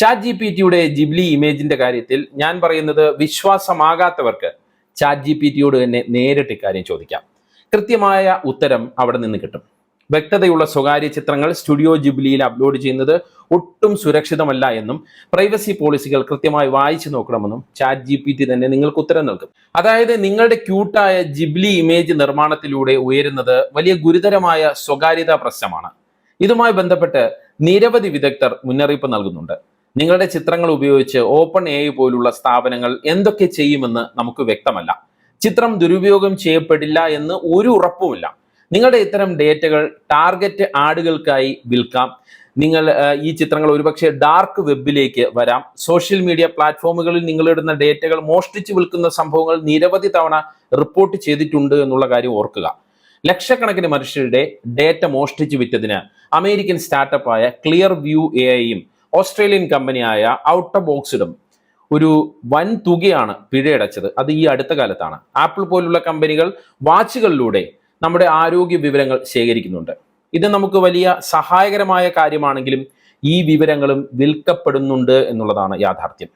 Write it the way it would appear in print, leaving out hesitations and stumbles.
ChatGPTയുടെ ജിബ്ലി ഇമേജിന്റെ കാര്യത്തിൽ ഞാൻ പറയുന്നത് വിശ്വാസമാകാത്തവർക്ക് ChatGPTയോട് തന്നെ നേരിട്ട് ഇക്കാര്യം ചോദിക്കാം. കൃത്യമായ ഉത്തരം അവിടെ നിന്ന് കിട്ടും. വ്യക്തതയുള്ള സ്വകാര്യ ചിത്രങ്ങൾ സ്റ്റുഡിയോ ജിബ്ലിയിൽ അപ്ലോഡ് ചെയ്യുന്നത് ഒട്ടും സുരക്ഷിതമല്ല എന്നും പ്രൈവസി പോളിസികൾ കൃത്യമായി വായിച്ചു നോക്കണമെന്നും ChatGPT തന്നെ നിങ്ങൾക്ക് ഉത്തരം നൽകും. അതായത് നിങ്ങളുടെ ക്യൂട്ടായ ജിബ്ലി ഇമേജ് നിർമ്മാണത്തിലൂടെ ഉയരുന്നത് വലിയ ഗുരുതരമായ സ്വകാര്യതാ പ്രശ്നമാണ്. ഇതുമായി ബന്ധപ്പെട്ട് നിരവധി വിദഗ്ധർ മുന്നറിയിപ്പ് നൽകുന്നുണ്ട്. നിങ്ങളുടെ ചിത്രങ്ങൾ ഉപയോഗിച്ച് ഓപ്പൺ AI പോലുള്ള സ്ഥാപനങ്ങൾ എന്തൊക്കെ ചെയ്യുമെന്ന് നമുക്ക് വ്യക്തമല്ല. ചിത്രം ദുരുപയോഗം ചെയ്യപ്പെടില്ല എന്ന് ഒരു ഉറപ്പുമില്ല. നിങ്ങളുടെ ഇത്തരം ഡേറ്റകൾ ടാർഗറ്റ് ആഡുകൾക്കായി വിൽക്കാം. ഈ ചിത്രങ്ങൾ ഒരുപക്ഷെ ഡാർക്ക് വെബിലേക്ക് വരാം. സോഷ്യൽ മീഡിയ പ്ലാറ്റ്ഫോമുകളിൽ നിങ്ങളിടുന്ന ഡേറ്റകൾ മോഷ്ടിച്ചു വിൽക്കുന്ന സംഭവങ്ങൾ നിരവധി തവണ റിപ്പോർട്ട് ചെയ്തിട്ടുണ്ട് എന്നുള്ള കാര്യം ഓർക്കുക. ലക്ഷക്കണക്കിന് മനുഷ്യരുടെ ഡേറ്റ മോഷ്ടിച്ചു വിറ്റതിന് അമേരിക്കൻ സ്റ്റാർട്ടപ്പായ ക്ലിയർ വ്യൂ AIയും ഓസ്ട്രേലിയൻ കമ്പനിയായ ഔട്ടർ ബോക്സിഡും ഒരു വൻ തുകയാണ് പിഴയടച്ചത്. അത് ഈ അടുത്ത കാലത്താണ്. ആപ്പിൾ പോലുള്ള കമ്പനികൾ വാച്ചുകളിലൂടെ നമ്മുടെ ആരോഗ്യ വിവരങ്ങൾ ശേഖരിക്കുന്നുണ്ട്. ഇത് നമുക്ക് വലിയ സഹായകരമായ കാര്യമാണെങ്കിലും ഈ വിവരങ്ങളും വിൽക്കപ്പെടുന്നുണ്ട് എന്നുള്ളതാണ് യാഥാർത്ഥ്യം.